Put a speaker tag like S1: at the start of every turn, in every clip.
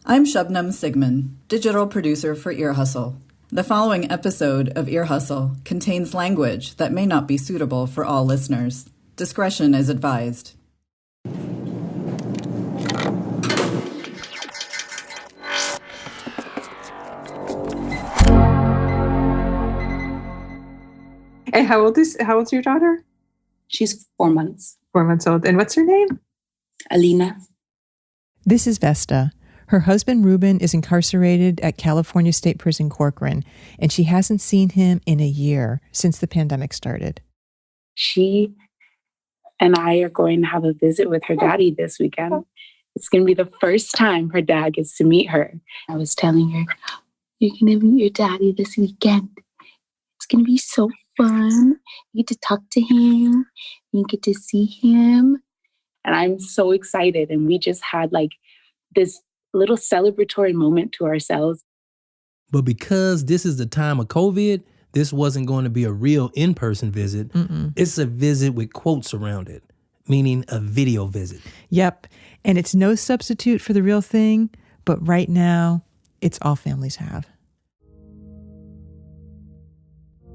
S1: I'm Shubnam Sigmund, digital producer for Ear Hustle. The following episode of Ear Hustle contains language that may not be suitable for all listeners. Discretion is advised.
S2: And how old's your daughter?
S3: She's 4 months.
S2: 4 months old. And what's her name?
S3: Alina.
S4: This is Vesta. Her husband, Ruben, is incarcerated at California State Prison Corcoran, and she hasn't seen him in a year since the pandemic started.
S3: She and I are going to have a visit with her daddy this weekend. It's going to be the first time her dad gets to meet her. I was telling her, you're going to meet your daddy this weekend. It's going to be so fun. You get to talk to him. You get to see him. And I'm so excited. And we just had like this little celebratory moment to ourselves.
S5: But because this is the time of COVID, this wasn't going to be a real in-person visit. It's a visit with quotes around it, meaning a video visit.
S4: Yep. And it's no substitute for the real thing, but right now, it's all families have.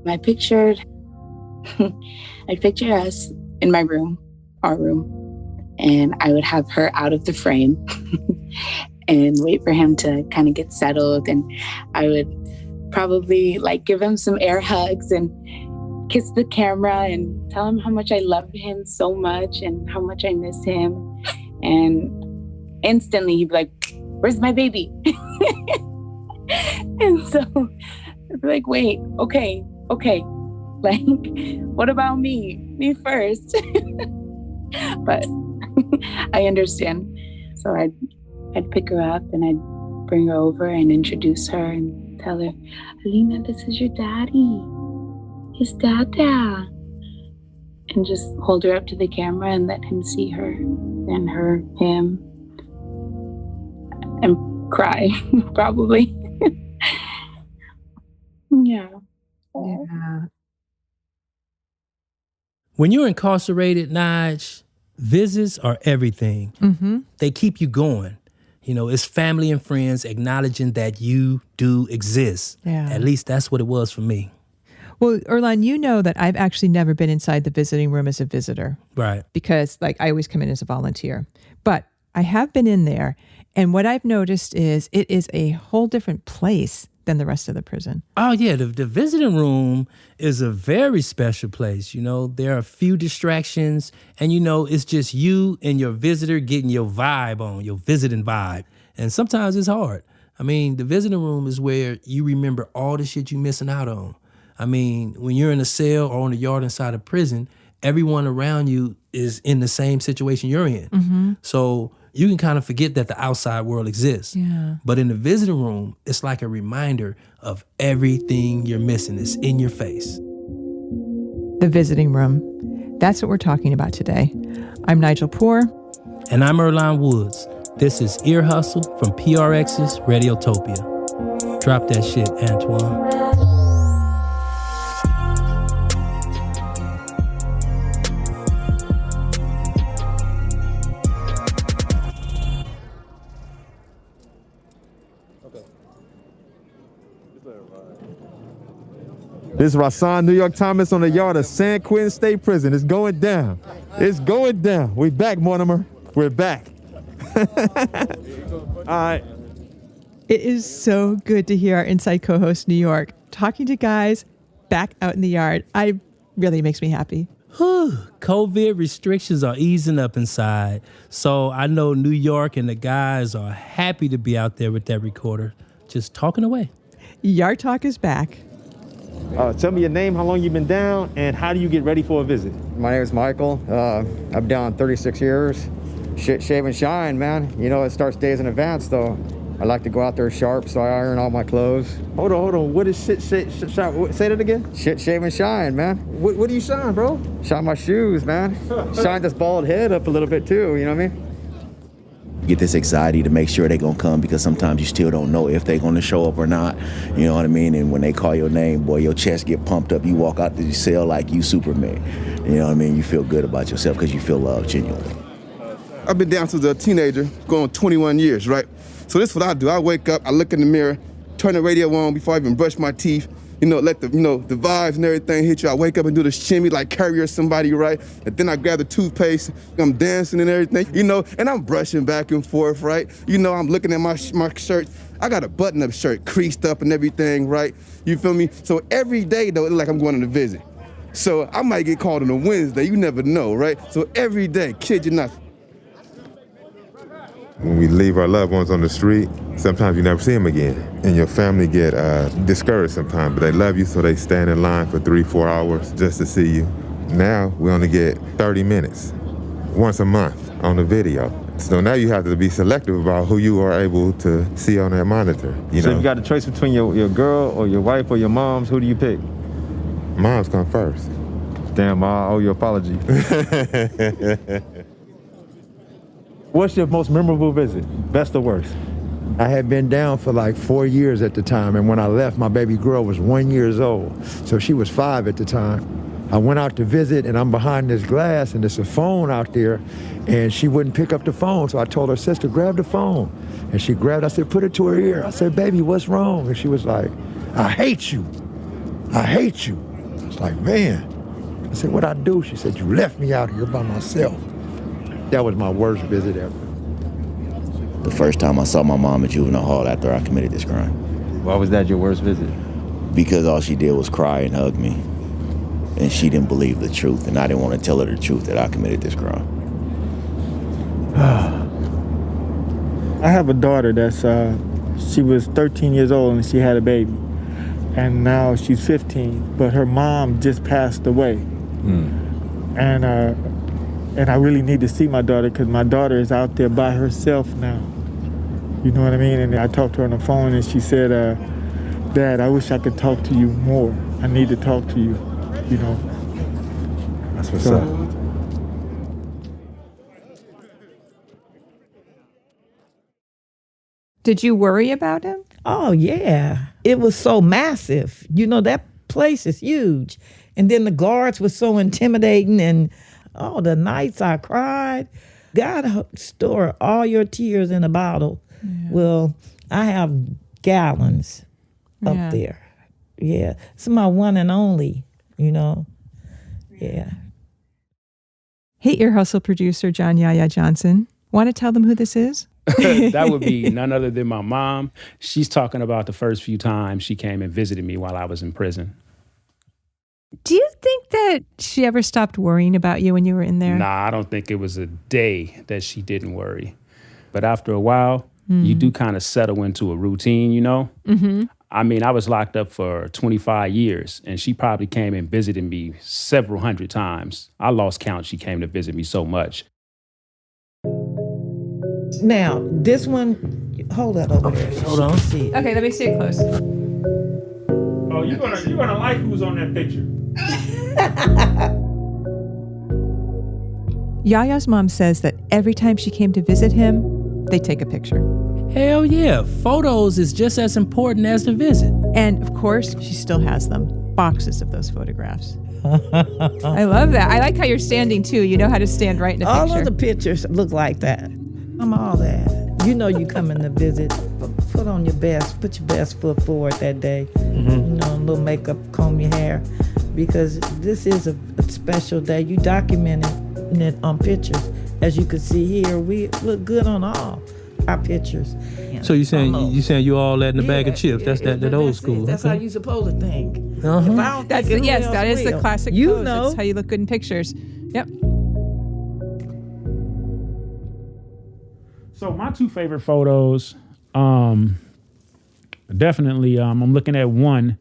S3: I pictured us in my room, our room, and I would have her out of the frame and wait for him to kind of get settled. And I would probably like give him some air hugs and kiss the camera and tell him how much I love him so much and how much I miss him. And instantly he'd be like, where's my baby? And so I'd be like, wait, okay. Like, what about me? Me first. But I understand. So I'd pick her up and I'd bring her over and introduce her and tell her, Alina, this is your daddy. His dada. And just hold her up to the camera and let him see her and him, and cry, probably. Yeah.
S5: When you're incarcerated, Nige, visits are everything. They keep you going. You know, it's family and friends acknowledging that you do exist.
S4: Yeah.
S5: At least that's what it was for me.
S4: Well, Erlan, you know that I've actually never been inside the visiting room as a visitor.
S5: Right.
S4: Because, like, I always come in as a volunteer. But I have been in there, and what I've noticed is it is a whole different place than the rest of the prison.
S5: Oh, yeah. The visiting room is a very special place. You know, there are a few distractions, and, you know, it's just you and your visitor getting your vibe on, your visiting vibe. And sometimes it's hard. I mean, the visiting room is where you remember all the shit you're missing out on. I mean, when you're in a cell or on the yard inside a prison, everyone around you is in the same situation you're in. So you can kind of forget that the outside world exists.
S4: Yeah.
S5: But in the visiting room, it's like a reminder of everything you're missing. It's in your face.
S4: The visiting room. That's what we're talking about today. I'm Nigel Poor.
S5: And I'm Erlan Woods. This is Ear Hustle from PRX's Radiotopia. Drop that shit, Antoine.
S6: This is Rasan New York Thomas on the yard of San Quentin State Prison. It's going down. It's going down. We back, Mortimer. We're back. All right.
S4: It is so good to hear our inside co-host, New York, talking to guys back out in the yard. Really makes me happy.
S5: COVID restrictions are easing up inside. So I know New York and the guys are happy to be out there with that recorder, just talking away.
S4: Yard Talk is back.
S6: Tell me your name, how long you've been down, and how do you get ready for a visit?
S7: My name is Michael. I'm down 36 years. Shave and shine, man. You know, it starts days in advance, though. I like to go out there sharp, so I iron all my clothes.
S6: Hold on. What is shine? Say that again?
S7: Shave and shine, man.
S6: What do you shine, bro?
S7: Shine my shoes, man. Shine this bald head up a little bit, too, you know what I mean?
S8: Get this anxiety to make sure they're going to come, because sometimes you still don't know if they're going to show up or not. You know what I mean? And when they call your name, boy, your chest get pumped up. You walk out to your cell like you Superman. You know what I mean? You feel good about yourself because you feel love genuinely.
S9: I've been down since a teenager, going 21 years, right? So this is what I do. I wake up, I look in the mirror, turn the radio on before I even brush my teeth, let the vibes and everything hit you. I wake up and do the shimmy like Carrier somebody, right? And then I grab the toothpaste, I'm dancing and everything, and I'm brushing back and forth, right? I'm looking at my shirt. I got a button-up shirt, creased up and everything, right? You feel me? So every day, though, it's like I'm going on a visit. So I might get called on a Wednesday, you never know, right? So every day, kid you not.
S6: When we leave our loved ones on the street, sometimes you never see them again. And your family get discouraged sometimes, but they love you, so they stand in line for 3-4 hours just to see you. Now, we only get 30 minutes, once a month on the video. So now you have to be selective about who you are able to see on that monitor.
S10: So if you got a choice between your girl or your wife or your moms, who do you pick?
S6: Moms come first.
S10: Damn, I owe you an apology. What's your most memorable visit? Best or worst?
S11: I had been down for like 4 years at the time, and when I left, my baby girl was 1 year old, so she was 5 at the time. I went out to visit, and I'm behind this glass, and there's a phone out there, and she wouldn't pick up the phone, so I told her sister, grab the phone. And she grabbed, I said, put it to her ear. I said, baby, what's wrong? And she was like, I hate you. I hate you. I was like, man. I said, what'd I do? She said, you left me out here by myself. That was my worst visit ever.
S8: The first time I saw my mom at juvenile hall after I committed this crime.
S10: Why was that your worst visit?
S8: Because all she did was cry and hug me. And she didn't believe the truth, and I didn't want to tell her the truth that I committed this crime.
S12: I have a daughter that's, she was 13 years old and she had a baby. And now she's 15, but her mom just passed away. And I really need to see my daughter because my daughter is out there by herself now. You know what I mean? And I talked to her on the phone and she said, Dad, I wish I could talk to you more. I need to talk to you,
S10: That's what's up.
S4: Did you worry about him?
S13: Oh, yeah. It was so massive. That place is huge. And then the guards were so intimidating, and the nights I cried. God store all your tears in a bottle. Yeah. Well, I have gallons up there. Yeah. It's my one and only, Yeah.
S4: Hey, Ear Hustle producer John Yaya Johnson. Want to tell them who this is?
S14: That would be none other than my mom. She's talking about the first few times she came and visited me while I was in prison.
S4: Do you think that she ever stopped worrying about you when you were in there?
S14: Nah, I don't think it was a day that she didn't worry. But after a while, you do kind of settle into a routine, Mm-hmm. I mean, I was locked up for 25 years, and she probably came and visited me several hundred times. I lost count. She came to visit me so much.
S13: Now, this one, hold that over there.
S5: Hold on.
S13: See.
S4: Okay, let me see it close.
S14: Oh, you're gonna like who's on that picture.
S4: Yaya's mom says that every time she came to visit him, they take a picture.
S5: Hell yeah, photos is just as important as the visit.
S4: And of course, she still has them. Boxes of those photographs. I love that. I like how you're standing too. You know how to stand right in a picture.
S13: All of the pictures look like that. I'm all that. You coming to visit. Put on your best. Put your best foot forward that day. Mm-hmm. A little makeup, comb your hair. Because this is a special day. You documented it on pictures. As you can see here, we look good on all our pictures.
S5: So you saying you all that in a bag of chips? That's that old school.
S13: That's how you supposed to think.
S5: Uh-huh.
S4: That is the classic pose. That's how you look good in pictures. Yep.
S14: So my two favorite photos, definitely, I'm looking at one,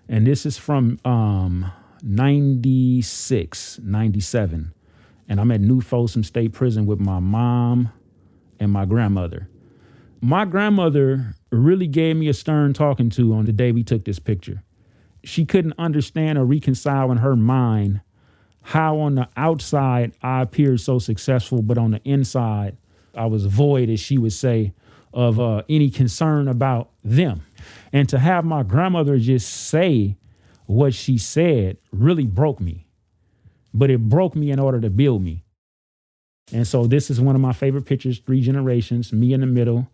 S14: and this is from 96, 97. And I'm at New Folsom State Prison with my mom and my grandmother. My grandmother really gave me a stern talking to on the day we took this picture. She couldn't understand or reconcile in her mind how on the outside I appeared so successful, but on the inside, I was void, as she would say, of any concern about them. And to have my grandmother just say what she said really broke me. But it broke me in order to build me. And so this is one of my favorite pictures, 3 generations, me in the middle,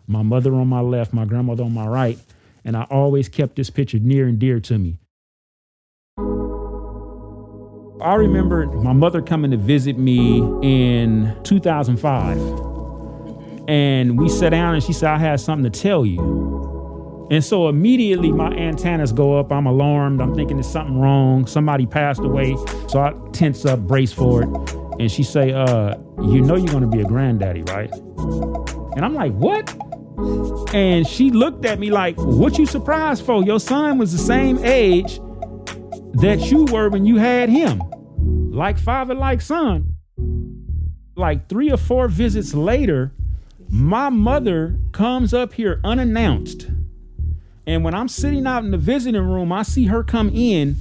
S14: my mother on my left, my grandmother on my right. And I always kept this picture near and dear to me. I remember my mother coming to visit me in 2005. And we sat down and she said, I had something to tell you. And so immediately my antennas go up. I'm alarmed. I'm thinking there's something wrong. Somebody passed away. So I tense up, brace for it. And she say, you know you're going to be a granddaddy, right? And I'm like, what? And she looked at me like, what you surprised for? Your son was the same age that you were when you had him. Like father, like son. Like 3 or 4 visits later, my mother comes up here unannounced. And when I'm sitting out in the visiting room, I see her come in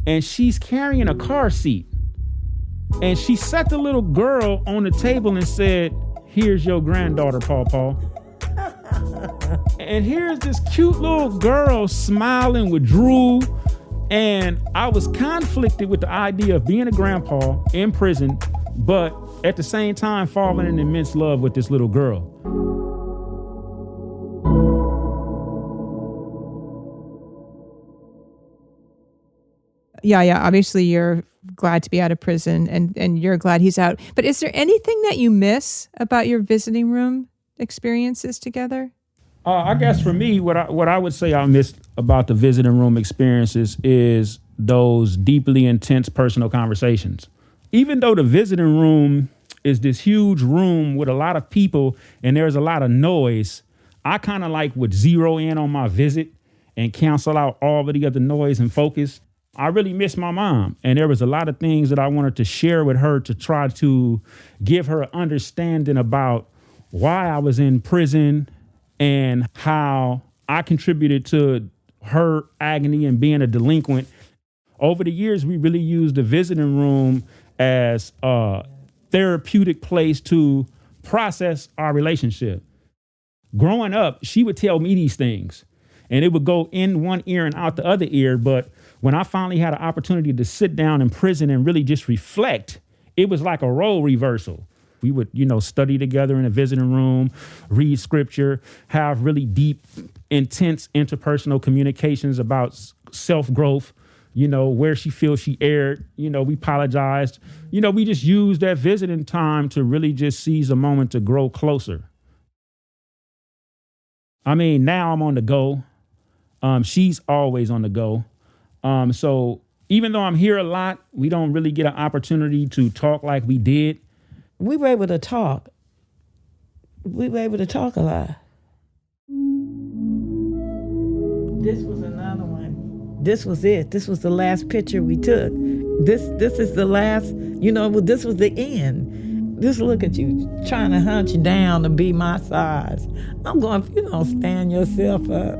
S14: and she's carrying a car seat. And she sat the little girl on the table and said, here's your granddaughter, Paw. And here's this cute little girl smiling with drool. And I was conflicted with the idea of being a grandpa in prison, but at the same time falling in immense love with this little girl.
S4: Yeah. Obviously, you're glad to be out of prison and you're glad he's out. But is there anything that you miss about your visiting room experiences together?
S14: I guess for me, what I would say I missed about the visiting room experiences is those deeply intense personal conversations. Even though the visiting room is this huge room with a lot of people and there's a lot of noise, I kind of would zero in on my visit and cancel out all of the other noise and focus. I really miss my mom. And there was a lot of things that I wanted to share with her to try to give her an understanding about why I was in prison and how I contributed to her agony and being a delinquent. Over the years, we really used the visiting room as a therapeutic place to process our relationship. Growing up, she would tell me these things and it would go in one ear and out the other ear. But when I finally had an opportunity to sit down in prison and really just reflect, it was like a role reversal. We would, study together in a visiting room, read scripture, have really deep, intense interpersonal communications about self-growth, where she feels she erred. We apologized. We just used that visiting time to really just seize a moment to grow closer. I mean, now I'm on the go. She's always on the go. So even though I'm here a lot, we don't really get an opportunity to talk like we did.
S13: We were able to talk. We were able to talk a lot. This was another one. This was it. This was the last picture we took. This is the last, this was the end. Just look at you trying to hunt you down to be my size. I'm going, if you don't stand yourself up.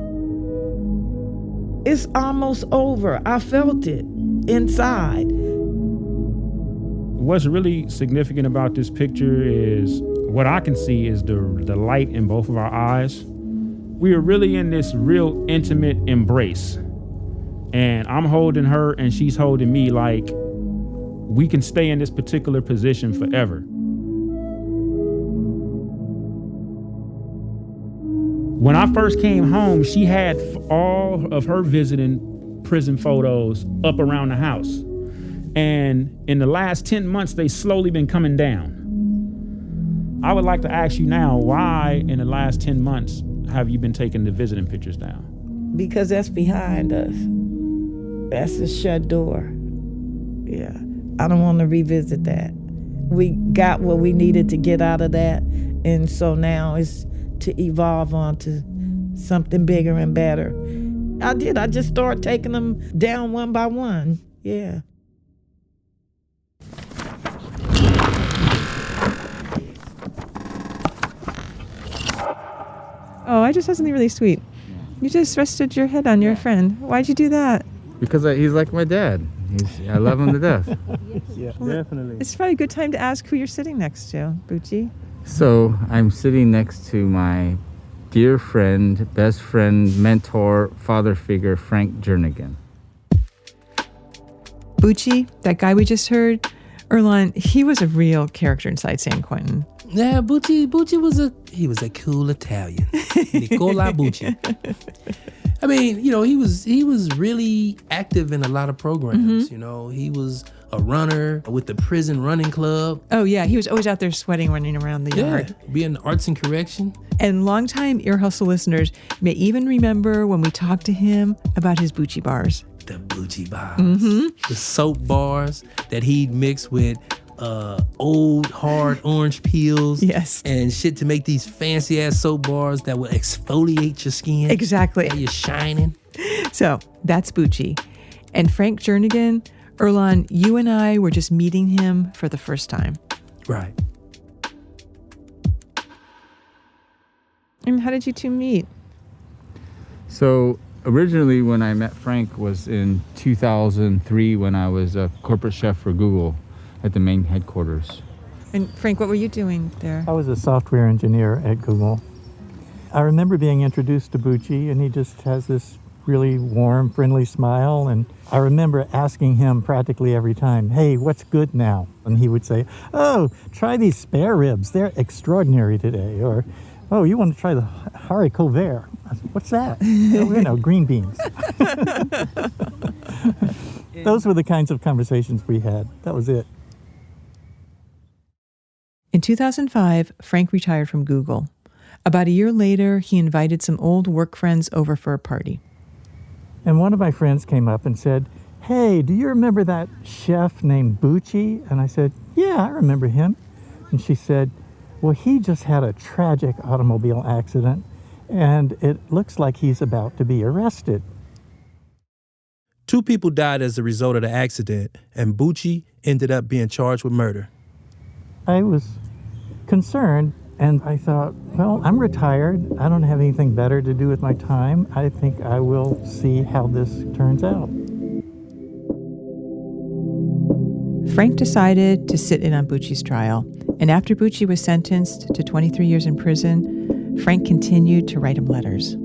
S13: It's almost over. I felt it inside.
S14: What's really significant about this picture is what I can see is the light in both of our eyes. We are really in this real intimate embrace. And I'm holding her and she's holding me like we can stay in this particular position forever. When I first came home, she had all of her visiting prison photos up around the house. And in the last 10 months, they slowly been coming down. I would like to ask you now, why in the last 10 months have you been taking the visiting pictures down?
S13: Because that's behind us. That's a shut door. Yeah, I don't want to revisit that. We got what we needed to get out of that. And so now it's to evolve onto something bigger and better. I just started taking them down one by one. Yeah.
S4: Oh, I just had something really sweet. You just rested your head on your friend. Why'd you do that?
S15: Because he's like my dad. I love him to death.
S10: Yeah, definitely.
S4: It's probably a good time to ask who you're sitting next to, Bucci.
S15: So I'm sitting next to my dear friend, best friend, mentor, father figure, Frank Jernigan.
S4: Bucci, that guy we just heard, Earlonne, he was a real character inside San Quentin.
S5: Yeah, Bucci was a cool Italian. Nicola Bucci. I mean, you know, he was really active in a lot of programs.
S4: Mm-hmm.
S5: You know, he was a runner with the prison running club.
S4: Oh yeah, he was always out there sweating, running around the yard.
S5: Being arts and correction.
S4: And longtime Ear Hustle listeners may even remember when we talked to him about his Bucci bars.
S5: The Bucci bars.
S4: Mm-hmm.
S5: The soap bars that he'd mix with old hard orange peels.
S4: Yes.
S5: And shit to make these fancy ass soap bars that will exfoliate your skin.
S4: Exactly.
S5: While you're shining.
S4: So that's Bucci. And Frank Jernigan, Earlonne, you and I were just meeting him for the first time.
S5: Right.
S4: And how did you two meet?
S15: So originally when I met Frank was in 2003 when I was a corporate chef for Google at the main headquarters.
S4: And Frank, what were you doing there?
S16: I was a software engineer at Google. I remember being introduced to Bucci, and he just has this really warm, friendly smile. And I remember asking him practically every time, "Hey, what's good now?" And he would say, "Oh, try these spare ribs. They're extraordinary today." Or, "Oh, you want to try the haricot vert?" I said, "What's that?" "You know, green beans." Those were the kinds of conversations we had. That was it.
S4: In 2005, Frank retired from Google. About a year later, he invited some old work friends over for a party.
S16: And one of my friends came up and said, "Hey, do you remember that chef named Bucci?" And I said, "Yeah, I remember him." And she said, "Well, he just had a tragic automobile accident, and it looks like he's about to be arrested."
S5: 2 people died as a result of the accident, and Bucci ended up being charged with murder.
S16: I was concerned, and I thought, well, I'm retired. I don't have anything better to do with my time. I think I will see how this turns out.
S4: Frank decided to sit in on Bucci's trial, and after Bucci was sentenced to 23 years in prison, Frank continued to write him letters.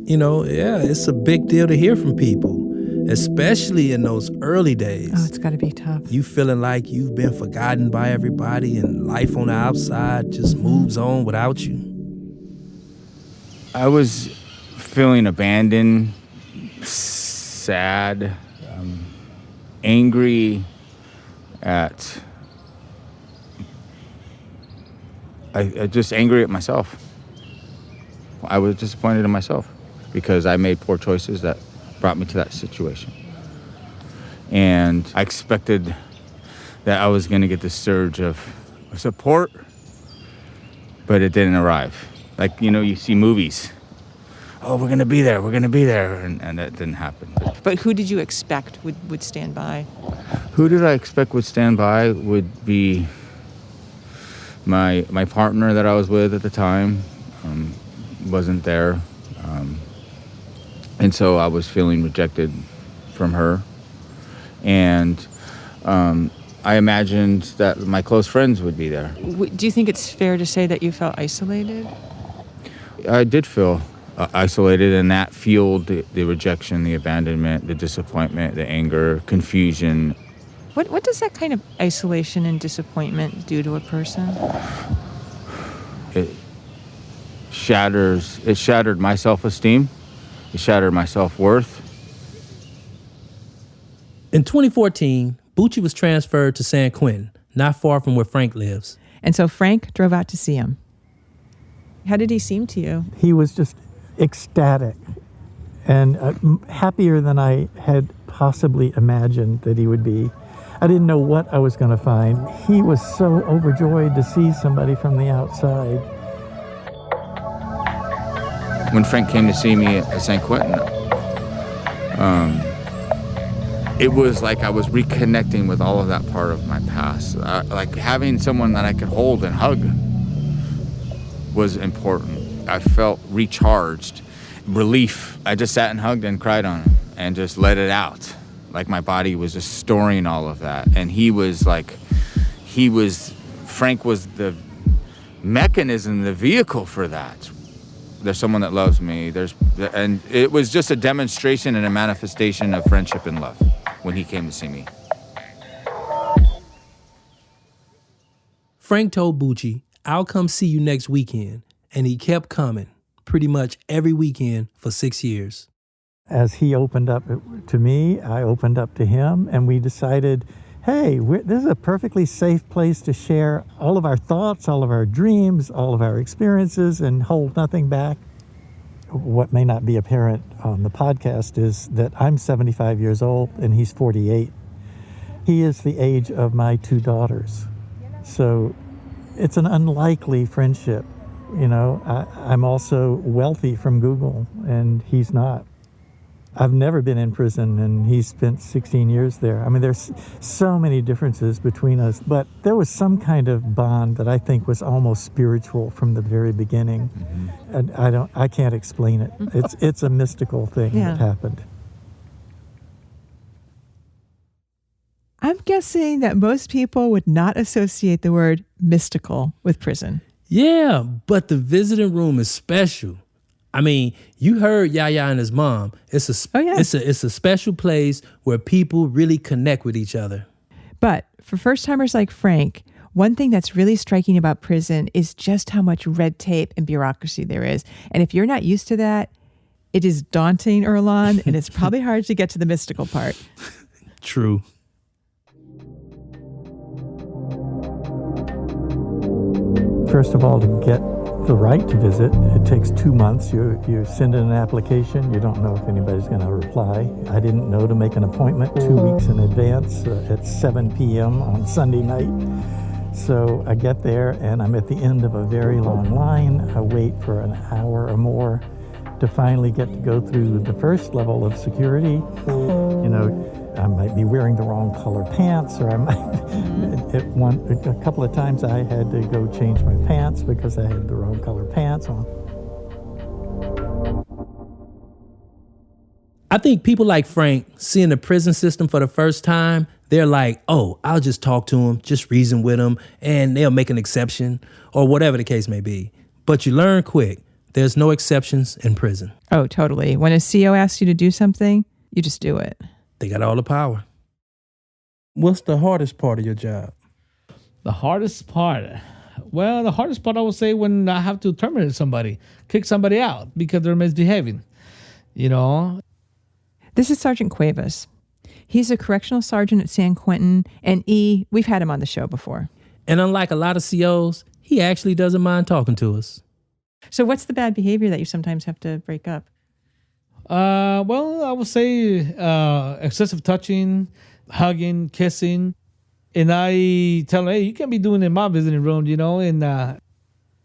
S5: You know, yeah, it's a big deal to hear from people, especially in those early days.
S4: Oh, it's got to be tough.
S5: You feeling like you've been forgotten by everybody and life on the outside just moves on without you.
S15: I was feeling abandoned, sad, angry at... I just angry at myself. I was disappointed in myself because I made poor choices that brought me to that situation. And I expected that I was going to get this surge of support, but it didn't arrive. Like, you know, you see movies. Oh, we're going to be there, and that didn't happen.
S4: But who did you expect would stand by?
S15: Who did I expect would stand by would be my partner that I was with at the time. Wasn't there. And so I was feeling rejected from her. And I imagined that my close friends would be there.
S4: Do you think it's fair to say that you felt isolated?
S15: I did feel isolated, and that fueled the rejection, the abandonment, the disappointment, the anger, confusion.
S4: What does that kind of isolation and disappointment do to a person?
S15: It shattered my self-esteem. It shattered my self-worth.
S5: In 2014, Bucci was transferred to San Quentin, not far from where Frank lives.
S4: And so Frank drove out to see him. How did he seem to you?
S16: He was just ecstatic and happier than I had possibly imagined that he would be. I didn't know what I was going to find. He was so overjoyed to see somebody from the outside.
S15: When Frank came to see me at San Quentin, it was like I was reconnecting with all of that part of my past. Like having someone that I could hold and hug was important. I felt recharged, relief. I just sat and hugged and cried on him and just let it out. Like my body was just storing all of that. And Frank was the mechanism, the vehicle for that. There's someone that loves me. And it was just a demonstration and a manifestation of friendship and love when he came to see me.
S5: Frank told Bucci, I'll come see you next weekend. And he kept coming pretty much every weekend for 6 years.
S16: As he opened up to me, I opened up to him, and we decided, hey, this is a perfectly safe place to share all of our thoughts, all of our dreams, all of our experiences, and hold nothing back. What may not be apparent on the podcast is that I'm 75 years old and he's 48. He is the age of my 2 daughters. So it's an unlikely friendship. You know, I'm also wealthy from Google and he's not. I've never been in prison and he spent 16 years there. I mean, there's so many differences between us, but there was some kind of bond that I think was almost spiritual from the very beginning. And I can't explain it. It's a mystical thing that happened.
S4: I'm guessing that most people would not associate the word mystical with prison.
S5: Yeah, but the visiting room is special. I mean, you heard Yaya and his mom. It's a special place where people really connect with each other.
S4: But for first-timers like Frank, one thing that's really striking about prison is just how much red tape and bureaucracy there is. And if you're not used to that, it is daunting, Erlan, and it's probably hard to get to the mystical part.
S5: True.
S16: First of all, to get the right to visit, it takes 2 months. You send in an application. You don't know if anybody's going to reply. I didn't know to make an appointment 2 weeks in advance at 7 p.m. on Sunday night. So I get there and I'm at the end of a very long line. I wait for an hour or more to finally get to go through the first level of security. You know, I might be wearing the wrong color pants, or I might, a couple of times I had to go change my pants because I had the wrong color pants on.
S5: I think people like Frank, seeing the prison system for the first time, they're like, oh, I'll just talk to him, just reason with him, and they'll make an exception, or whatever the case may be. But you learn quick, there's no exceptions in prison.
S4: Oh, totally. When a CO asks you to do something, you just do it.
S5: They got all the power. What's the hardest part of your job?
S17: The hardest part? Well, the hardest part I would say when I have to terminate somebody, kick somebody out because they're misbehaving, you know?
S4: This is Sergeant Cuevas. He's a correctional sergeant at San Quentin, and we've had him on the show before.
S5: And unlike a lot of COs, he actually doesn't mind talking to us.
S4: So what's the bad behavior that you sometimes have to break up?
S17: Well, I would say excessive touching, hugging, kissing. And I tell them, hey, you can't be doing it in my visiting room, you know. And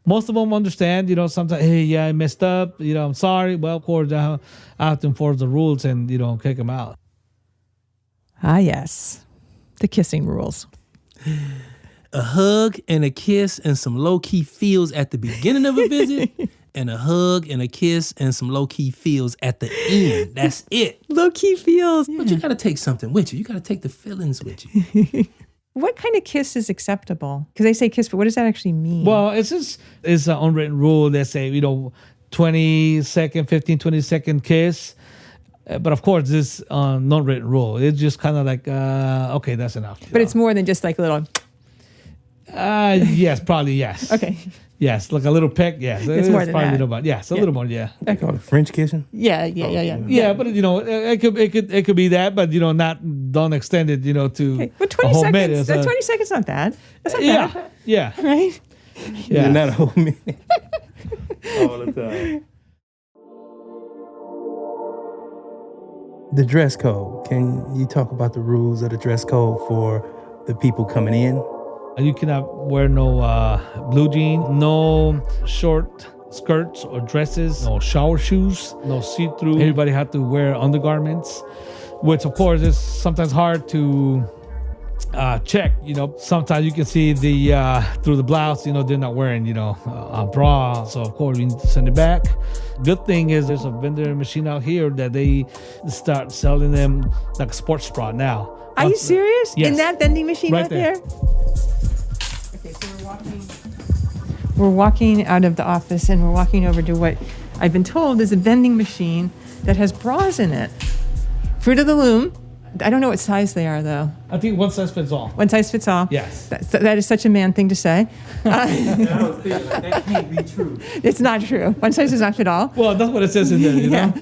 S17: most of them understand, you know, sometimes, hey, yeah, I messed up, you know, I'm sorry. Well, of course, I have to enforce the rules and, you know, kick them out.
S4: Ah, yes. The kissing rules.
S5: A hug and a kiss and some low-key feels at the beginning of a visit, and a hug and a kiss and some low-key feels at the end. That's it.
S4: Low-key feels.
S5: But you got to take something with you. You got to take the feelings with you.
S4: What kind of kiss is acceptable? Because they say kiss, but what does that actually mean?
S17: Well, it's an unwritten rule that say, you know, 20-second, 20-second kiss. But of course, this non-written rule. It's just kind of like, okay, that's enough.
S4: But it's more than just like a little...
S17: Yes, probably yes.
S4: Okay.
S17: Yes, like a little peck. Yes,
S4: it's more than that.
S17: Yes, a little more. Yeah.
S5: They call it French kissing.
S4: Yeah.
S17: But you know, it could be that, but you know, don't extend it, you know, to.
S4: Okay. But 20 seconds. 20 seconds not bad. That's not bad.
S17: Yeah.
S4: Right.
S5: Yeah. Not a whole minute. All the time. The dress code. Can you talk about the rules of the dress code for the people coming in?
S17: You cannot wear no blue jean, no short skirts or dresses, no shower shoes, no see-through. Everybody had to wear undergarments, which of course is sometimes hard to check. You know, sometimes you can see the through the blouse, you know, they're not wearing, you know, a bra. So of course we need to send it back. Good thing is there's a vending machine out here that they start selling them like a sports bra now.
S4: Are you serious?
S17: Yes.
S4: In that vending machine right there? Okay, so we're walking out of the office and we're walking over to what I've been told is a vending machine that has bras in it. Fruit of the Loom. I don't know what size they are, though.
S17: I think one size fits all.
S4: One size fits all?
S17: Yes.
S4: That is such a man thing to say.
S17: That can't be true.
S4: It's not true. One size does not fit all.
S17: Well, that's what it says in there, you know?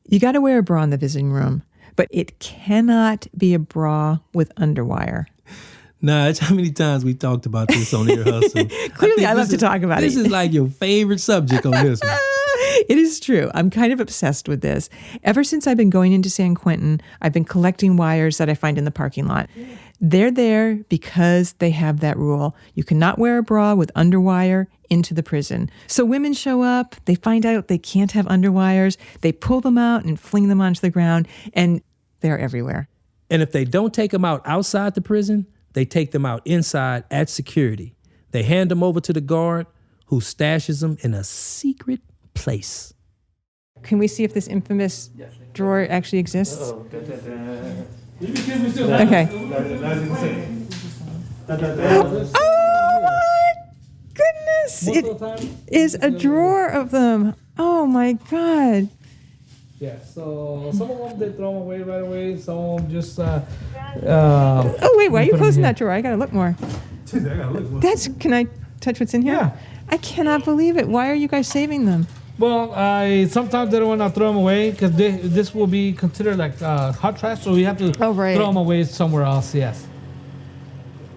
S4: You got to wear a bra in the visiting room, but it cannot be a bra with underwire.
S5: Nah, that's how many times we talked about this on Ear Hustle.
S4: Clearly, I love to talk about it.
S5: This is like your favorite subject on this one.
S4: It is true. I'm kind of obsessed with this. Ever since I've been going into San Quentin, I've been collecting wires that I find in the parking lot. They're there because they have that rule. You cannot wear a bra with underwire into the prison. So women show up, they find out they can't have underwires, they pull them out and fling them onto the ground, and they're everywhere.
S5: And if they don't take them out outside the prison, they take them out inside at security. They hand them over to the guard who stashes them in a secret place.
S4: Can we see if this infamous drawer actually exists? Okay. Oh my goodness! It is a drawer of them. Oh my God.
S17: Yeah, so some of them, they throw them away right away. Some of them just...
S4: oh, wait, why are you closing that drawer? I gotta look more. Can I touch what's in here?
S17: Yeah.
S4: I cannot believe it. Why are you guys saving them?
S17: Well, sometimes they don't want to throw them away because this will be considered like hot trash, so we have to throw them away somewhere else, yes.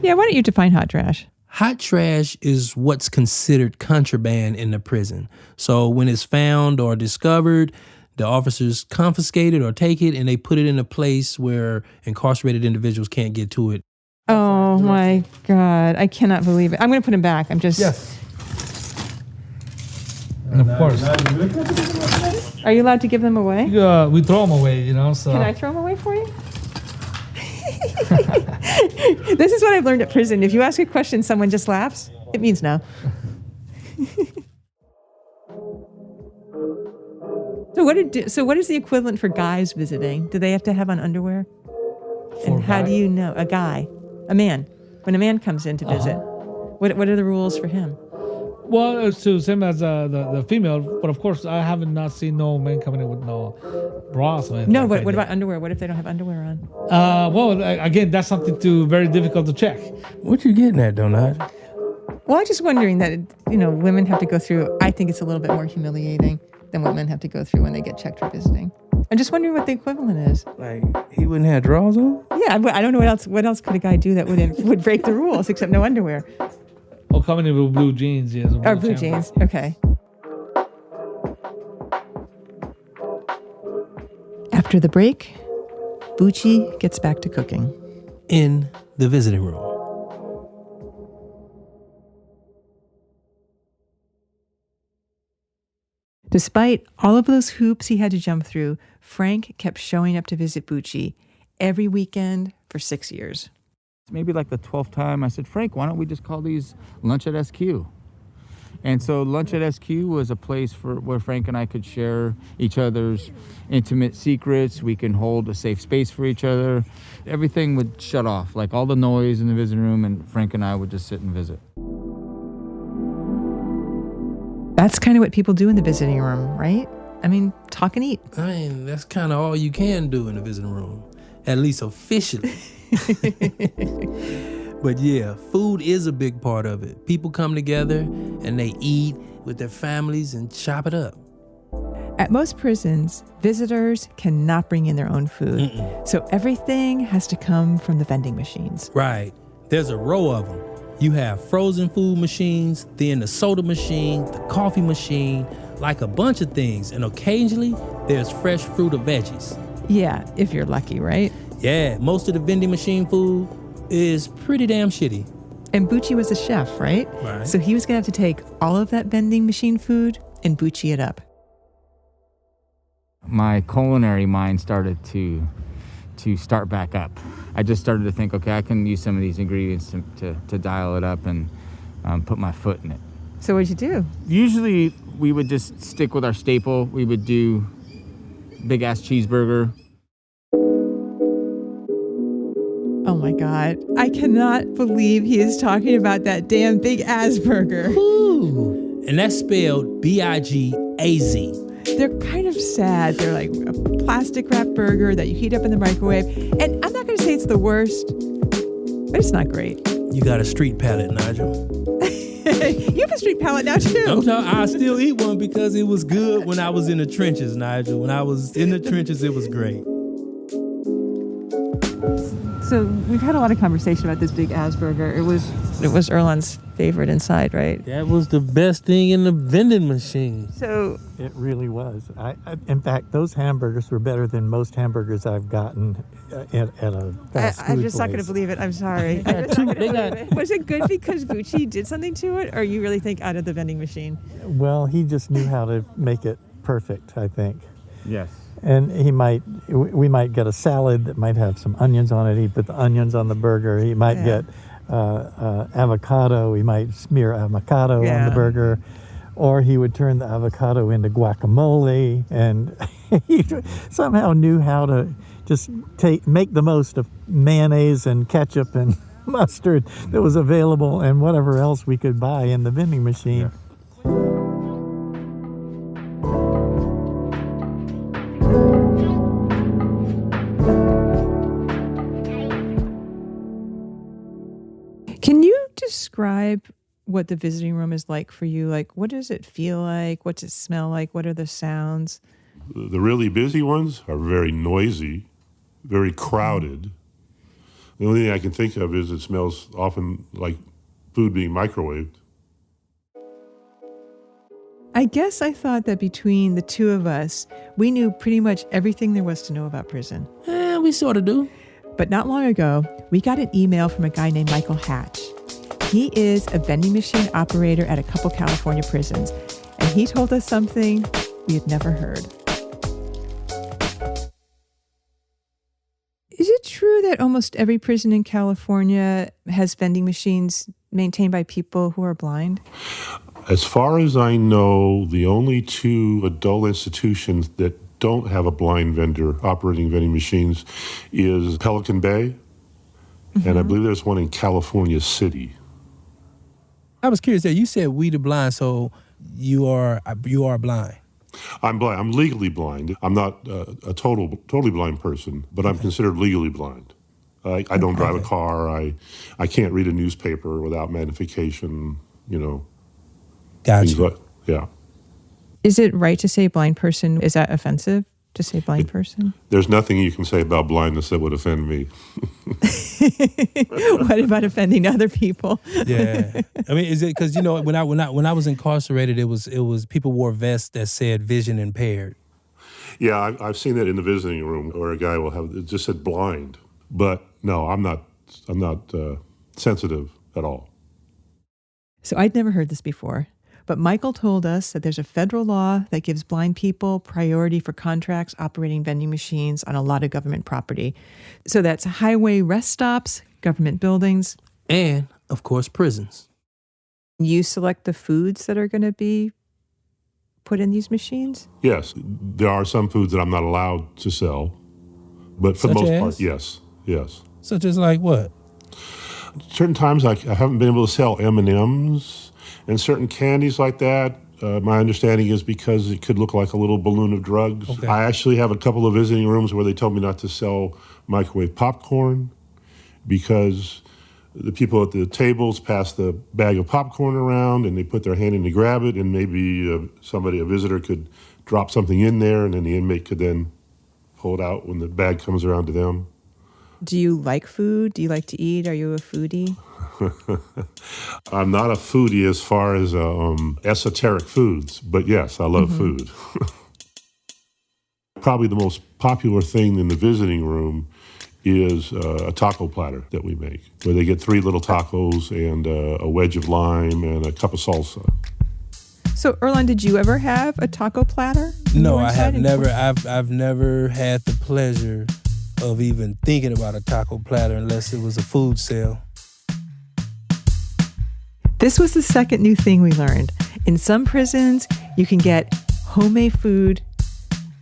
S4: Yeah, why don't you define hot trash?
S5: Hot trash is what's considered contraband in the prison. So when it's found or discovered, the officers confiscate it or take it, and they put it in a place where incarcerated individuals can't get to it.
S4: Oh, my God. I cannot believe it. I'm going to put them back. I'm just...
S17: Yes. And of course.
S4: Are you allowed to give them away?
S17: We throw them away, you know, so...
S4: Can I throw them away for you? This is what I've learned at prison. If you ask a question, someone just laughs, it means no. So what is the equivalent for guys visiting? Do they have to have on underwear? And how do you know? A man. When a man comes in to visit, what are the rules for him?
S17: Well, it's the same as the female, but of course I haven't not seen no men coming in with no bras or anything.
S4: No, but what about underwear? What if they don't have underwear on?
S17: Well, again, that's something very difficult to check.
S5: What you getting at, Donut?
S4: Well, I'm just wondering that, women have to go through, I think it's a little bit more humiliating than what men have to go through when they get checked for visiting. I'm just wondering what the equivalent is.
S5: Like, he wouldn't have drawers on?
S4: Yeah, I don't know what else could a guy do that would break the rules except no underwear.
S17: Oh, coming in with blue jeans, yes.
S4: Or blue jeans, okay. After the break, Bucci gets back to cooking.
S5: In the visiting room.
S4: Despite all of those hoops he had to jump through, Frank kept showing up to visit Bucci every weekend for 6 years.
S15: Maybe like the 12th time, I said, Frank, why don't we just call these Lunch at SQ? And so Lunch at SQ was a place where Frank and I could share each other's intimate secrets. We can hold a safe space for each other. Everything would shut off, like all the noise in the visiting room, and Frank and I would just sit and visit.
S4: That's kind of what people do in the visiting room, right? I mean, talk and eat.
S5: I mean, that's kind of all you can do in the visiting room, at least officially. But yeah, food is a big part of it. People come together and they eat with their families and chop it up.
S4: At most prisons, visitors cannot bring in their own food. So everything has to come from the vending machines.
S5: Right. There's a row of them. You have frozen food machines, then the soda machine, the coffee machine, like a bunch of things. And occasionally, there's fresh fruit or veggies.
S4: Yeah, if you're lucky, right?
S5: Yeah, most of the vending machine food is pretty damn shitty.
S4: And Bucci was a chef, right?
S5: Right.
S4: So he was going to have to take all of that vending machine food and Bucci it up.
S15: My culinary mind started to start back up. I just started to think, okay, I can use some of these ingredients to dial it up and put my foot in it.
S4: So what'd you do?
S15: Usually we would just stick with our staple. We would do big ass cheeseburger.
S4: Oh my God. I cannot believe he is talking about that damn big ass burger.
S5: Ooh. And that's spelled B-I-G-A-Z.
S4: They're kind of sad. They're like a plastic wrap burger that you heat up in the microwave. And I'm not going to say it's the worst, but it's not great.
S5: You got a street palate, Nigel.
S4: You have a street palate now, too.
S5: I still eat one because it was good when I was in the trenches, Nigel. When I was in the trenches, it was great.
S4: So we've had a lot of conversation about this big Asperger. It was Erlon's favorite inside, right?
S5: That was the best thing in the vending machine.
S4: So
S16: it really was. In fact, those hamburgers were better than most hamburgers I've gotten at a fast food
S4: I'm just not going to
S16: place.
S4: believe it. I'm sorry. Was it good because Gucci did something to it, or you really think out of the vending machine?
S16: Well, he just knew how to make it perfect, I think.
S15: Yes.
S16: And we might get a salad that might have some onions on it. He put the onions on the burger. He might get avocado. He might smear avocado on the burger. Or he would turn the avocado into guacamole. And he somehow knew how to just make the most of mayonnaise and ketchup and mustard that was available and whatever else we could buy in the vending machine.
S15: Yeah.
S4: Can you describe what the visiting room is like for you? Like, what does it feel like? What's it smell like? What are the sounds?
S18: The really busy ones are very noisy, very crowded. The only thing I can think of is it smells often like food being microwaved.
S4: I guess I thought that between the two of us, we knew pretty much everything there was to know about prison.
S5: We sort of do.
S4: But not long ago, we got an email from a guy named Michael Hatch. He is a vending machine operator at a couple California prisons, and he told us something we had never heard. Is it true that almost every prison in California has vending machines maintained by people who are blind?
S18: As far as I know, the only two adult institutions that don't have a blind vendor operating vending machines is Pelican Bay, and I believe there's one in California City.
S5: I was curious that you said we the blind, so you are blind.
S18: I'm blind. I'm legally blind. I'm not a totally blind person, but I'm considered legally blind. I don't drive a car. I can't read a newspaper without magnification,
S5: Gotcha.
S18: Yeah.
S4: Is it right to say blind person? Is that offensive to say blind person?
S18: There's nothing you can say about blindness that would offend me.
S4: What about offending other people?
S5: Yeah, I mean, is it because when I was incarcerated, it was people wore vests that said vision impaired.
S18: Yeah, I've seen that in the visiting room, where a guy will have it just said blind, but no, I'm not sensitive at all.
S4: So I'd never heard this before. But Michael told us that there's a federal law that gives blind people priority for contracts operating vending machines on a lot of government property. So that's highway rest stops, government buildings.
S5: And, of course, prisons.
S4: You select the foods that are going to be put in these machines?
S18: Yes, there are some foods that I'm not allowed to sell, but for the most part, yes.
S5: Such as like what?
S18: Certain times I haven't been able to sell M&Ms and certain candies like that. My understanding is because it could look like a little balloon of drugs. Okay. I actually have a couple of visiting rooms where they told me not to sell microwave popcorn because the people at the tables pass the bag of popcorn around and they put their hand in to grab it, and maybe a visitor could drop something in there, and then the inmate could then pull it out when the bag comes around to them.
S4: Do you like food? Do you like to eat? Are you a foodie?
S18: I'm not a foodie as far as esoteric foods, but yes, I love food. Probably the most popular thing in the visiting room is a taco platter that we make, where they get 3 little tacos and a wedge of lime and a cup of salsa.
S4: So, Erlon, did you ever have a taco platter?
S5: No, I have never. I've never had the pleasure of even thinking about a taco platter unless it was a food sale.
S4: This was the second new thing we learned. In some prisons, you can get homemade food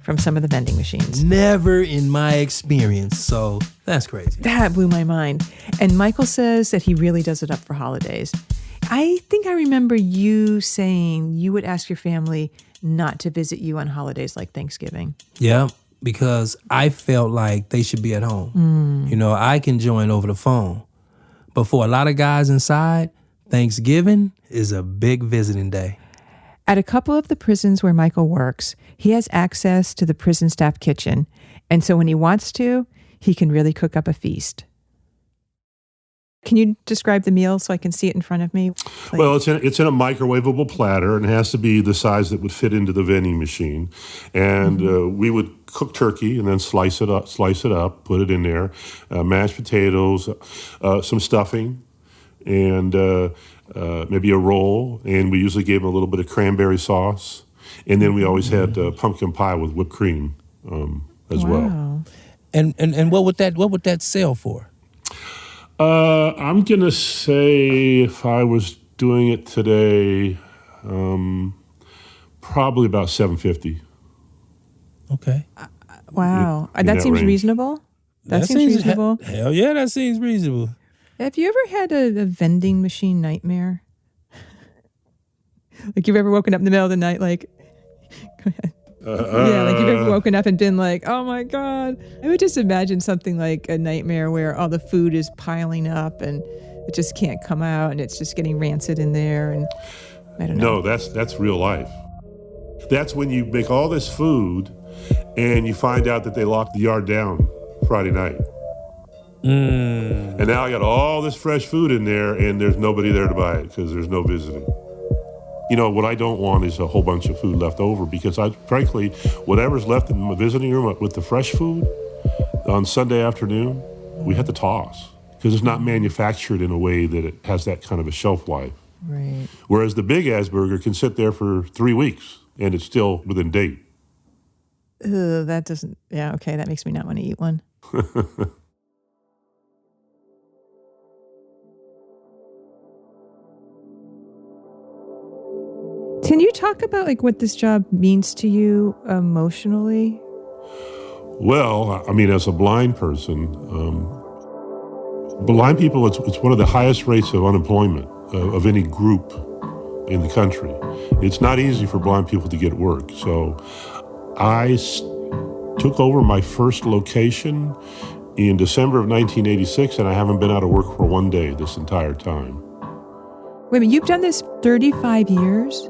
S4: from some of the vending machines.
S5: Never in my experience, so that's crazy.
S4: That blew my mind. And Michael says that he really does it up for holidays. I think I remember you saying you would ask your family not to visit you on holidays like Thanksgiving.
S5: Yeah, because I felt like they should be at home. You know, I can join over the phone. But for a lot of guys inside, Thanksgiving is a big visiting day.
S4: At a couple of the prisons where Michael works, he has access to the prison staff kitchen. And so when he wants to, he can really cook up a feast. Can you describe the meal so I can see it in front of me?
S18: Well, it's in a microwavable platter, and it has to be the size that would fit into the vending machine. And we would cook turkey and then slice it up, put it in there, mashed potatoes, some stuffing, and maybe a roll. And we usually gave them a little bit of cranberry sauce. And then we always had pumpkin pie with whipped cream as well.
S5: And what would that sell for?
S18: I'm gonna say if I was doing it today, probably about $7.50.
S5: Okay.
S4: Wow.
S18: In
S4: that
S18: that
S4: seems
S18: range.
S4: reasonable. That seems reasonable.
S5: Hell yeah, that seems reasonable.
S4: Have you ever had a vending machine nightmare? Like you've ever woken up in the middle of the night like, go ahead. Like you've ever woken up and been like, oh my God. I would just imagine something like a nightmare where all the food is piling up and it just can't come out and it's just getting rancid in there. And I don't know.
S18: No, that's real life. That's when you make all this food and you find out that they locked the yard down Friday night. And now I got all this fresh food in there and there's nobody there to buy it because there's no visiting. You know, what I don't want is a whole bunch of food left over because frankly, whatever's left in my visiting room with the fresh food on Sunday afternoon, we have to toss because it's not manufactured in a way that it has that kind of a shelf life.
S4: Right.
S18: Whereas the big Asperger can sit there for 3 weeks and it's still within date.
S4: That doesn't, okay, that makes me not want to eat one. Can you talk about like what this job means to you emotionally?
S18: Well, I mean, as a blind person, blind people, it's one of the highest rates of unemployment of any group in the country. It's not easy for blind people to get work. So I took over my first location in December of 1986, and I haven't been out of work for one day this entire time.
S4: Wait a minute, you've done this 35 years?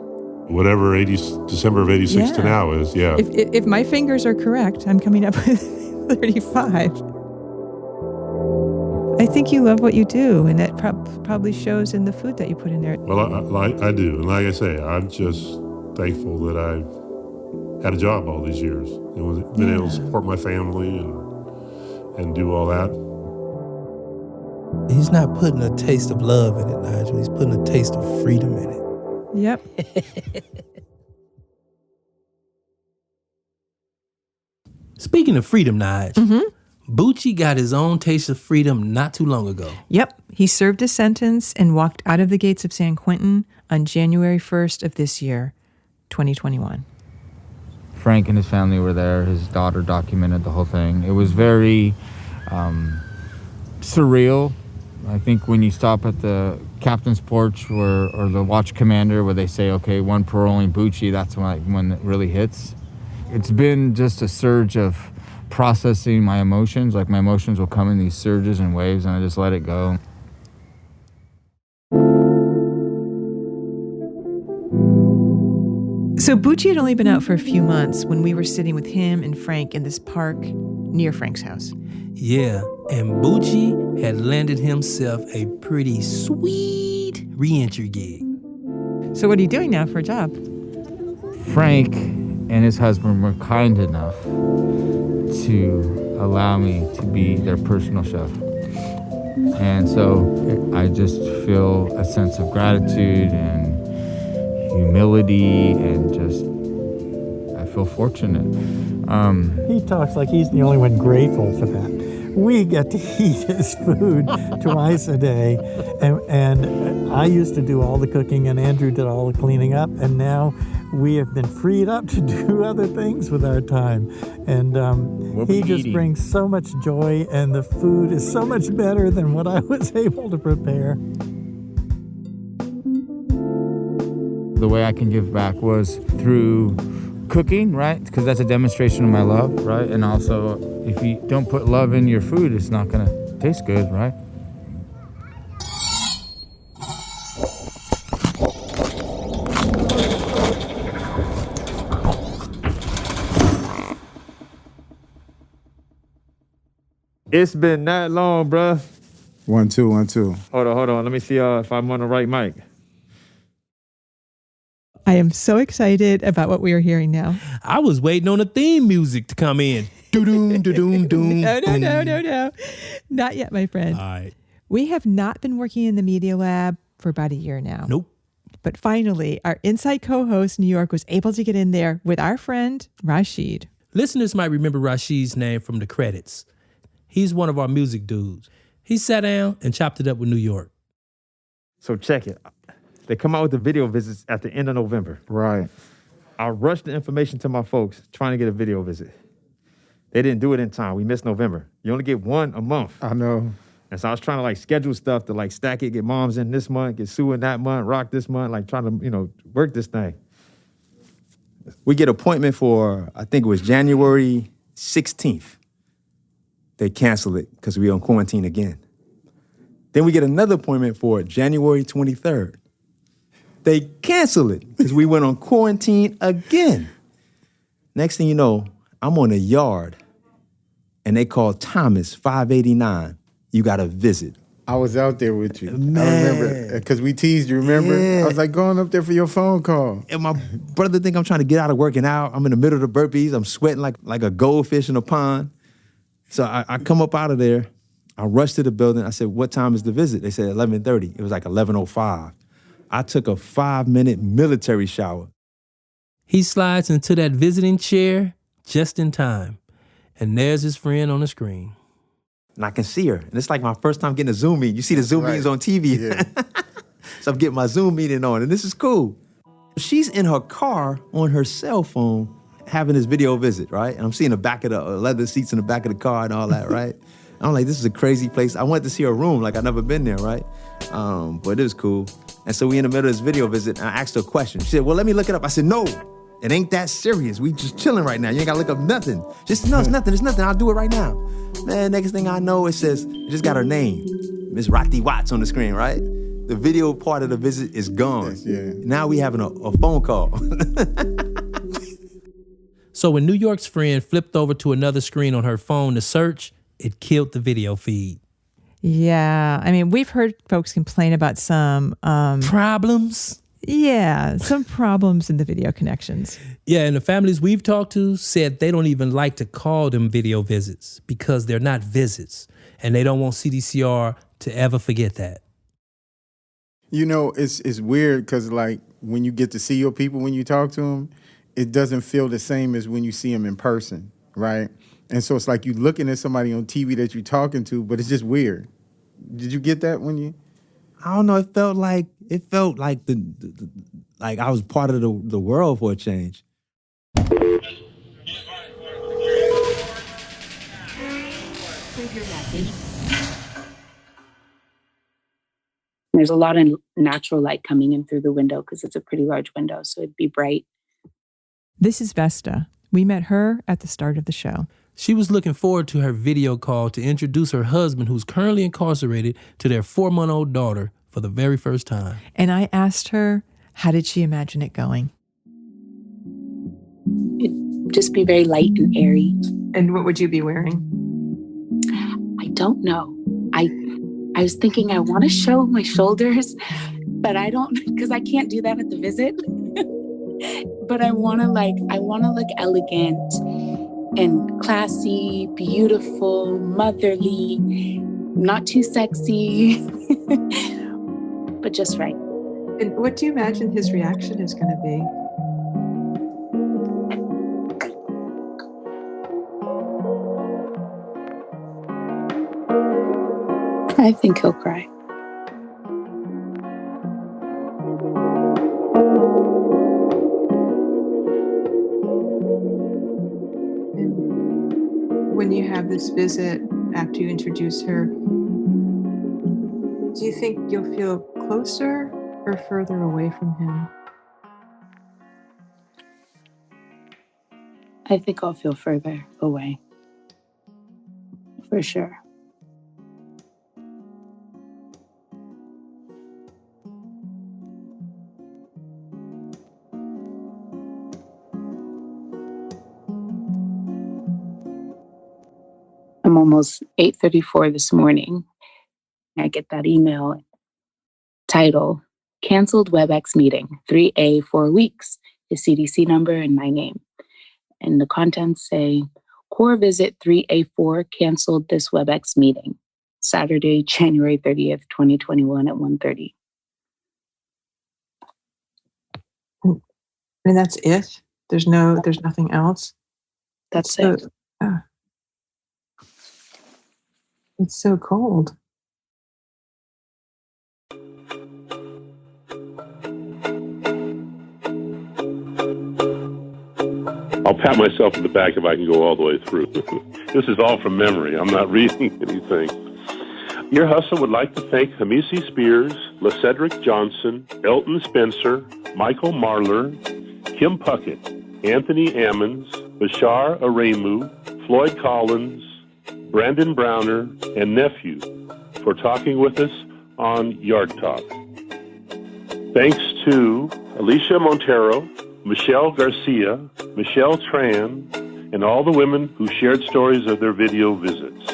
S18: Whatever December of 86 to now is, yeah.
S4: If my fingers are correct, I'm coming up with 35. I think you love what you do, and that probably shows in the food that you put in there.
S18: Well, I do. And like I say, I'm just thankful that I've had a job all these years and been able to support my family and do all that.
S5: He's not putting a taste of love in it, Nigel. He's putting a taste of freedom in it.
S4: Yep.
S5: Speaking of freedom, Nige, Bucci got his own taste of freedom not too long ago.
S4: Yep. He served his sentence and walked out of the gates of San Quentin on January 1st of this year, 2021.
S15: Frank and his family were there. His daughter documented the whole thing. It was very surreal. I think when you stop at the captain's porch or the watch commander where they say, okay, one paroling Bucci, that's when it really hits. It's been just a surge of processing my emotions. Like my emotions will come in these surges and waves and I just let it go.
S4: So Bucci had only been out for a few months when we were sitting with him and Frank in this park near Frank's house.
S5: Yeah, and Bucci had landed himself a pretty sweet re-entry gig.
S4: So what are you doing now for a job?
S15: Frank and his husband were kind enough to allow me to be their personal chef. And so I just feel a sense of gratitude and humility and just, I feel fortunate.
S16: He talks like he's the only one grateful for that. We get to eat his food twice a day, and I used to do all the cooking, and Andrew did all the cleaning up, and now we have been freed up to do other things with our time. And he just brings so much joy, and the food is so much better than what I was able to prepare.
S15: the way I can give back was through cooking, right? Because that's a demonstration of my love, right? And also, if you don't put love in your food, it's not gonna taste good, right?
S10: It's been that long, bruh.
S19: 1 2 1 2.
S10: Hold on. Let me see if I'm on the right mic.
S4: I am so excited about what we are hearing now.
S5: I was waiting on the theme music to come in. Do-doom, do-doom, doom.
S4: No. Not yet, my friend.
S5: All right.
S4: We have not been working in the Media Lab for about a year now.
S5: Nope.
S4: But finally, our Inside co-host, New York, was able to get in there with our friend, Rashid.
S5: Listeners might remember Rashid's name from the credits. He's one of our music dudes. He sat down and chopped it up with New York.
S10: So check it. They come out with the video visits at the end of November.
S19: Right.
S10: I rushed the information to my folks trying to get a video visit. They didn't do it in time. We missed November. You only get one a month.
S19: I know.
S10: And so I was trying to schedule stuff to stack it, get moms in this month, get Sue in that month, rock this month, trying to, work this thing.
S15: We get appointment for, I think it was January 16th. They cancel it because we on quarantine again. Then we get another appointment for January 23rd. They cancel it because we went on quarantine again. Next thing you know, I'm on a yard and they call Thomas 589. You got to visit.
S19: I was out there with you.
S15: Man.
S19: I remember, because we teased you, remember?
S15: Yeah.
S19: I was going up there for your phone call.
S15: And my brother think I'm trying to get out of working out. I'm in the middle of the burpees. I'm sweating like a goldfish in a pond. So I come up out of there. I rushed to the building. I said, what time is the visit? They said 11:30. It was 11:05. I took a 5-minute military shower.
S5: He slides into that visiting chair just in time. And there's his friend on the screen.
S15: And I can see her. And it's my first time getting a Zoom meeting. You see the Zoom meetings on TV.
S19: Yeah.
S15: So I'm getting my Zoom meeting on, and this is cool. She's in her car on her cell phone having this video visit, right? And I'm seeing the back of the leather seats in the back of the car and all that, right? I'm this is a crazy place. I wanted to see her room, I've never been there, right? But it was cool. And so we in the middle of this video visit, and I asked her a question. She said, well, let me look it up. I said, no, it ain't that serious. We just chilling right now. You ain't gotta look up nothing. It's nothing. I'll do it right now. Man, next thing I know, it just got her name, Miss Rocky Watts on the screen, right? The video part of the visit is gone.
S19: Yeah.
S15: Now we having a phone call.
S5: So when New York's friend flipped over to another screen on her phone to search, it killed the video feed.
S4: Yeah. We've heard folks complain about some...
S5: problems?
S4: Yeah, some problems in the video connections.
S5: Yeah, and the families we've talked to said they don't even like to call them video visits because they're not visits, and they don't want CDCR to ever forget that.
S19: It's weird because when you get to see your people when you talk to them, it doesn't feel the same as when you see them in person, right? And so it's you looking at somebody on TV that you're talking to, but it's just weird. Did you get that when you?
S15: I don't know. It felt like I was part of the world for a change.
S3: There's a lot of natural light coming in through the window because it's a pretty large window, so it'd be bright.
S4: This is Vesta. We met her at the start of the show.
S5: She was looking forward to her video call to introduce her husband, who's currently incarcerated, to their 4-month-old daughter for the very first time.
S4: And I asked her, how did she imagine it going?
S3: It'd just be very light and airy.
S2: And what would you be wearing?
S3: I don't know. I was thinking I want to show my shoulders, but I don't, because I can't do that at the visit. But I want to look elegant and classy, beautiful, motherly, not too sexy, but just right.
S2: And what do you imagine his reaction is going to be?
S3: I think he'll cry.
S2: When you have this visit, after you introduce her, do you think you'll feel closer or further away from him?
S3: I think I'll feel further away. For sure. I'm almost 8:34 this morning. I get that email. Title, Canceled WebEx Meeting, 3A 4 weeks, the CDC number and my name. And the contents say, Core Visit 3A4 canceled this WebEx meeting, Saturday, January 30th, 2021 at 1:30.
S2: And that's it? There's nothing else?
S3: That's it.
S2: It's so cold.
S18: I'll pat myself in the back if I can go all the way through. This is all from memory. I'm not reading anything. Ear Hustle would like to thank Hamisi Spears, LaCedric Johnson, Elton Spencer, Michael Marler, Kim Puckett, Anthony Ammons, Bashar Aremu, Floyd Collins, Brandon Browner, and Nephew for talking with us on Yard Talk. Thanks to Alicia Montero, Michelle Garcia, Michelle Tran, and all the women who shared stories of their video visits.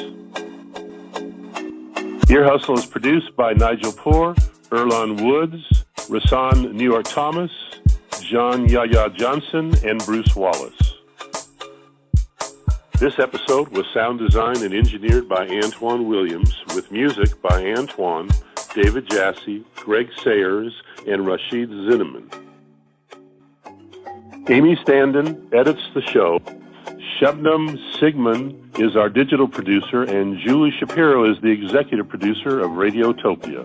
S18: Ear Hustle is produced by Nigel Poor, Erlon Woods, Rasan New York Thomas, John Yaya Johnson, and Bruce Wallace. This episode was sound designed and engineered by Antoine Williams, with music by Antoine, David Jassy, Greg Sayers, and Rashid Zinneman. Amy Standen edits the show. Shebnam Sigmund is our digital producer, and Julie Shapiro is the executive producer of Radiotopia.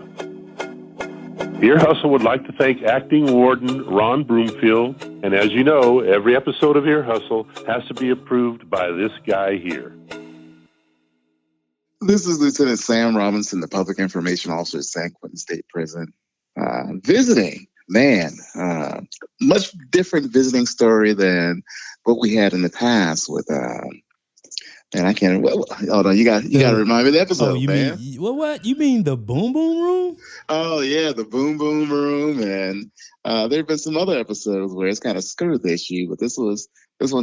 S18: Ear Hustle would like to thank acting warden Ron Broomfield, and as you know, every episode of Ear Hustle has to be approved by this guy here.
S20: This is Lieutenant Sam Robinson, the Public Information Officer at San Quentin State Prison. Visiting, much different visiting story than what we had in the past with, and I can't. Hold on, you got to remind me of the episode, man.
S5: What? You mean the Boom Boom Room?
S20: Oh yeah, the Boom Boom Room, and there have been some other episodes where it's kind of skirted the issue, but this one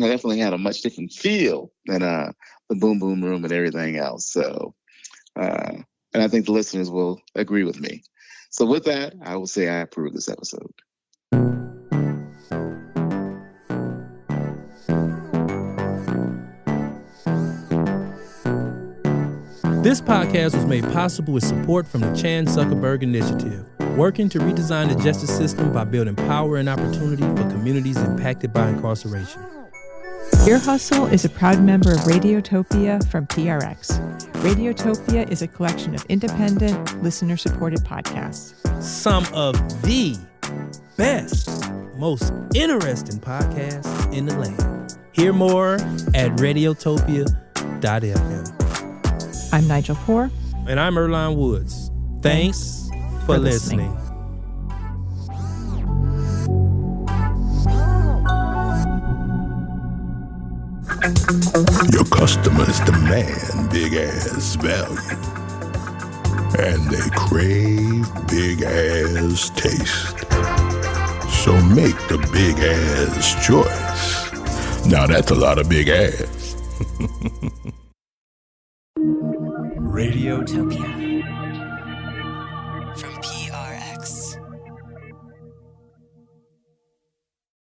S20: definitely had a much different feel than the Boom Boom Room and everything else. So, and I think the listeners will agree with me. So with that, I will say I approve this episode.
S5: This podcast was made possible with support from the Chan Zuckerberg Initiative, working to redesign the justice system by building power and opportunity for communities impacted by incarceration.
S4: Ear Hustle is a proud member of Radiotopia from PRX. Radiotopia is a collection of independent, listener-supported podcasts.
S5: Some of the best, most interesting podcasts in the land. Hear more at radiotopia.fm.
S4: I'm Nigel Poor.
S5: And I'm Erlon Woods. Thanks for listening.
S21: Your customers demand big-ass value, and they crave big-ass taste. So make the big-ass choice. Now that's a lot of big ass.
S22: Radiotopia.